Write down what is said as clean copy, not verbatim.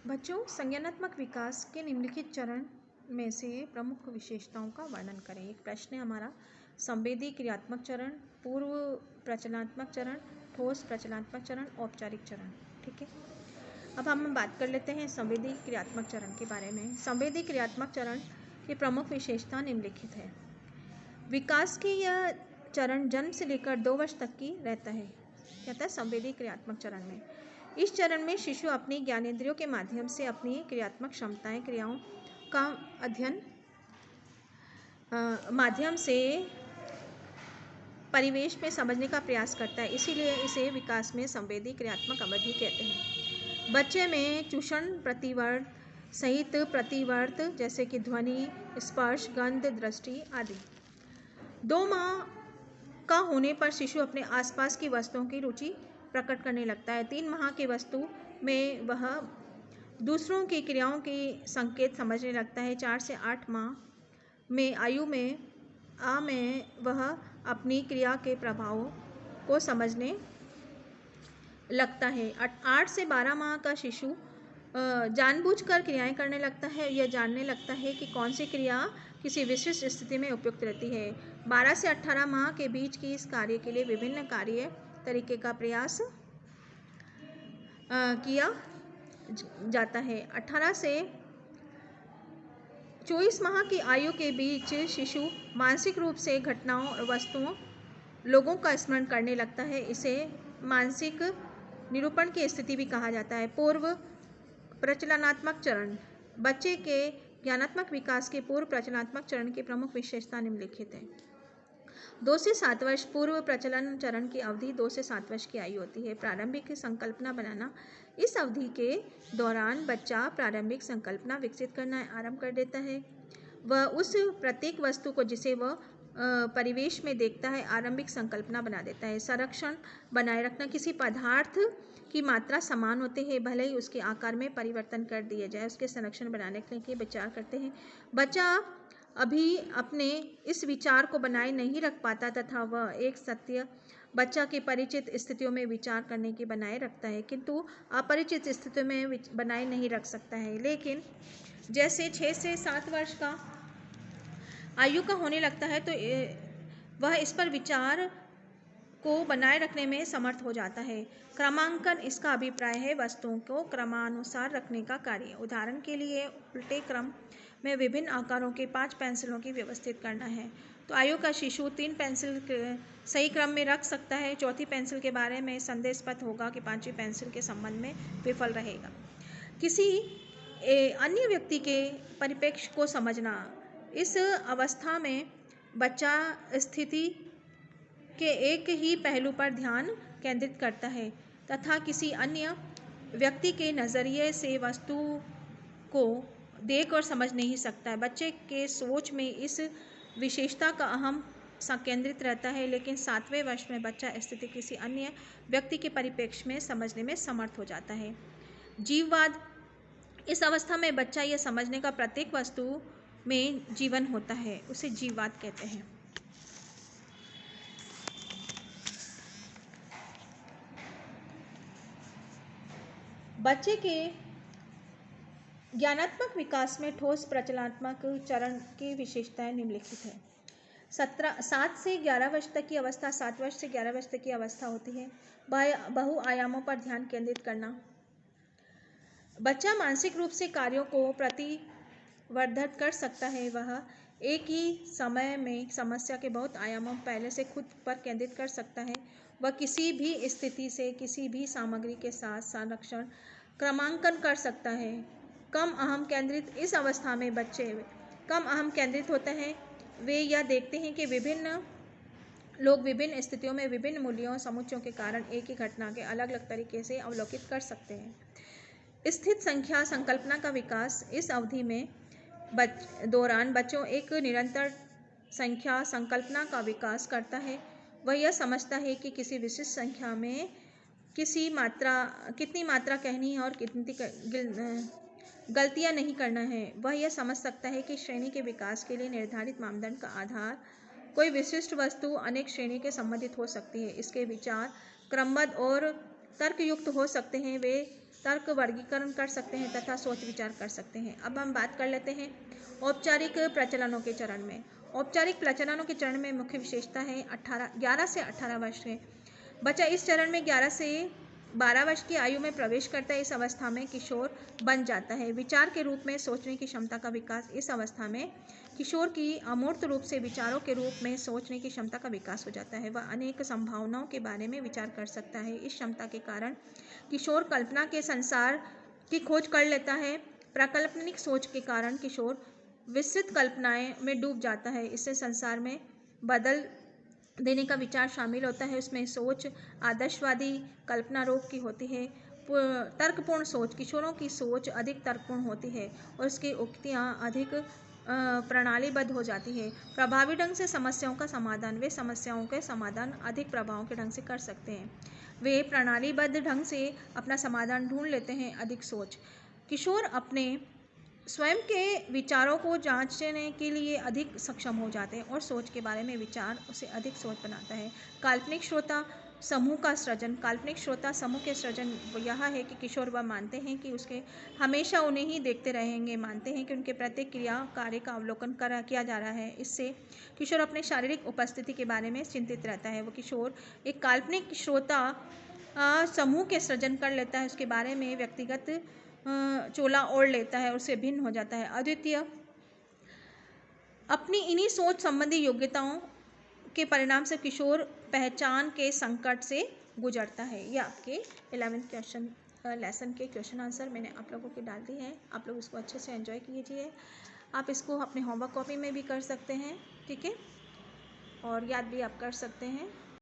बच्चों, संज्ञानात्मक विकास के निम्नलिखित चरण में से प्रमुख विशेषताओं का वर्णन करें। एक प्रश्न है हमारा, संवेदी क्रियात्मक चरण, पूर्व प्रचलनात्मक चरण, ठोस प्रचलनात्मक चरण, औपचारिक चरण। ठीक है, अब हम बात कर लेते हैं संवेदी क्रियात्मक चरण के बारे में। संवेदी क्रियात्मक चरण की प्रमुख विशेषता निम्नलिखित है। विकास की यह चरण जन्म से लेकर 2 वर्ष तक की रहता है। कहता है संवेदी क्रियात्मक चरण में, इस चरण में शिशु अपनी ज्ञानेंद्रियों के माध्यम से अपनी क्रियात्मक क्षमताएं, क्रियाओं का अध्ययन माध्यम से परिवेश में समझने का प्रयास करता है, इसीलिए इसे विकास में संवेदी क्रियात्मक अवधि कहते हैं। बच्चे में चूषण प्रतिवर्त सहित प्रतिवर्त जैसे कि ध्वनि, स्पर्श, गंध, दृष्टि आदि। 2 माह का होने पर शिशु अपने आसपास की वस्तुओं की रुचि प्रकट करने लगता है। 3 माह की वस्तु में वह दूसरों की क्रियाओं के संकेत समझने लगता है। 4 से 8 माह में आयु में वह अपनी क्रिया के प्रभावों को समझने लगता है। 8 से 12 माह का शिशु जानबूझकर क्रियाएं करने लगता है। यह जानने लगता है कि कौन सी क्रिया किसी विशिष्ट स्थिति में उपयुक्त रहती है। 12 से 18 माह के बीच की इस कार्य के लिए विभिन्न कार्य तरीके का प्रयास किया जाता है। 18 से 24 माह की आयु के बीच शिशु मानसिक रूप से घटनाओं और वस्तुओं, लोगों का स्मरण करने लगता है। इसे मानसिक निरूपण की स्थिति भी कहा जाता है। पूर्व प्रचलनात्मक चरण, बच्चे के ज्ञानात्मक विकास के पूर्व प्रचलनात्मक चरण की प्रमुख विशेषता निम्नलिखित है। 2 से 7 वर्ष पूर्व प्रचलन चरण की अवधि 2 से 7 वर्ष की आयु होती है। प्रारंभिक संकल्पना बनाना, इस अवधि के दौरान बच्चा प्रारंभिक संकल्पना विकसित करना आरंभ कर देता है। वह उस प्रत्येक वस्तु को जिसे वह परिवेश में देखता है आरंभिक संकल्पना बना देता है। संरक्षण बनाए रखना, किसी पदार्थ की मात्रा समान होते हैं, भले ही उसके आकार में परिवर्तन कर दिया जाए, उसके संरक्षण बनाने के लिए विचार करते हैं। बच्चा अभी अपने इस विचार को बनाए नहीं रख पाता तथा वह एक सत्य बच्चा के परिचित स्थितियों में विचार करने की बनाए रखता है, किंतु अपरिचित स्थितियों में बनाए नहीं रख सकता है। लेकिन जैसे 6 से 7 वर्ष का आयु का होने लगता है तो वह इस पर विचार को बनाए रखने में समर्थ हो जाता है। क्रमांकन, इसका अभिप्राय है वस्तुओं को क्रमानुसार रखने का कार्य। उदाहरण के लिए उल्टे क्रम में विभिन्न आकारों के 5 पेंसिलों की व्यवस्थित करना है तो आयु का शिशु 3 पेंसिल सही क्रम में रख सकता है। चौथी पेंसिल के बारे में संदेहास्पद होगा कि 5वीं पेंसिल के संबंध में विफल रहेगा। किसी अन्य व्यक्ति के परिप्रेक्ष्य को समझना, इस अवस्था में बच्चा स्थिति के एक ही पहलू पर ध्यान केंद्रित करता है तथा किसी अन्य व्यक्ति के नज़रिए से वस्तु को देख और समझ नहीं सकता है। बच्चे के सोच में इस विशेषता का अहम संकेंद्रित रहता है, लेकिन 7वें वर्ष में बच्चा स्थिति किसी अन्य व्यक्ति के परिप्रेक्ष्य में समझने में समर्थ हो जाता है। जीववाद, इस अवस्था में बच्चा यह समझने का प्रत्येक वस्तु में जीवन होता है, उसे जीववाद कहते हैं। बच्चे के ज्ञानात्मक विकास में ठोस प्रचलनात्मक चरण की विशेषताएं निम्नलिखित है। 7 से 11 वर्ष तक की अवस्था 7 वर्ष से 11 वर्ष तक की अवस्था होती है। बहुआयामों पर ध्यान केंद्रित करना, बच्चा मानसिक रूप से कार्यों को प्रतिवर्धित कर सकता है। वह एक ही समय में समस्या के बहुत आयामों पहले से खुद पर केंद्रित कर सकता है। वह किसी भी स्थिति से किसी भी सामग्री के साथ संरक्षण क्रमांकन कर सकता है। कम अहम केंद्रित, इस अवस्था में बच्चे कम अहम केंद्रित होते हैं। वे यह देखते हैं कि विभिन्न लोग विभिन्न स्थितियों में विभिन्न मूल्यों समुच्चयों के कारण एक ही घटना के अलग अलग तरीके से अवलोकित कर सकते हैं। स्थित संख्या संकल्पना का विकास, इस अवधि में दौरान बच्चों एक निरंतर संख्या संकल्पना का विकास करता है। वह यह समझता है कि किसी विशिष्ट संख्या में कितनी मात्रा कहनी है और कितनी गलतियां नहीं करना है। वह यह समझ सकता है कि श्रेणी के विकास के लिए निर्धारित मानदंड का आधार कोई विशिष्ट वस्तु अनेक श्रेणी के संबंधित हो सकती है। इसके विचार क्रमबद्ध और तर्कयुक्त हो सकते हैं। वे तर्क वर्गीकरण कर सकते हैं तथा सोच विचार कर सकते हैं। अब हम बात कर लेते हैं औपचारिक प्रचलनों के चरण में। औपचारिक प्रचलनों के चरण में मुख्य विशेषता है 11 से 18 वर्ष है। बच्चा इस चरण में 11 से 12 वर्ष की आयु में प्रवेश करता है। इस अवस्था में किशोर बन जाता है। विचार के रूप में सोचने की क्षमता का विकास। इस अवस्था में किशोर की अमूर्त रूप से विचारों के रूप में सोचने की क्षमता का विकास हो जाता है। वह अनेक संभावनाओं के बारे में विचार कर सकता है। इस क्षमता के कारण किशोर कल्पना के संसार की खोज कर लेता है। प्राकल्पनिक सोच के कारण किशोर विस्तृत कल्पनाएं में डूब जाता है। इससे संसार में बदल देने का विचार शामिल होता है। उसमें सोच आदर्शवादी कल्पना रोग की होती है। तर्कपूर्ण सोच, किशोरों की सोच अधिक तर्कपूर्ण होती है और उसकी उक्तियां अधिक प्रणालीबद्ध हो जाती है। प्रभावी ढंग से समस्याओं का समाधान, वे समस्याओं के समाधान अधिक प्रभाव के ढंग से कर सकते हैं। वे प्रणालीबद्ध ढंग से अपना समाधान ढूंढ लेते हैं। अधिक सोच, किशोर अपने स्वयं के विचारों को जांचने के लिए अधिक सक्षम हो जाते हैं और सोच के बारे में विचार उसे अधिक सोच बनाता है। काल्पनिक श्रोता समूह का सृजन, काल्पनिक श्रोता समूह के सृजन यह है कि किशोर वह मानते हैं कि उसके हमेशा उन्हें ही देखते रहेंगे, मानते हैं कि उनके प्रत्येक क्रिया कार्य का अवलोकन किया जा रहा है। इससे किशोर अपने शारीरिक उपस्थिति के बारे में चिंतित रहता है। वो किशोर एक काल्पनिक श्रोता समूह के सृजन कर लेता है, उसके बारे में व्यक्तिगत चोला ओढ़ लेता है, उससे भिन्न हो जाता है। अद्वितीय अपनी इन्हीं सोच संबंधी योग्यताओं के परिणाम से किशोर पहचान के संकट से गुजरता है। यह आपके 11th क्वेश्चन लेसन के क्वेश्चन आंसर मैंने आप लोगों के डाल दिए हैं। आप लोग इसको अच्छे से एंजॉय कीजिए। आप इसको अपने होमवर्क कॉपी में भी कर सकते हैं, ठीक है, और याद भी आप कर सकते हैं।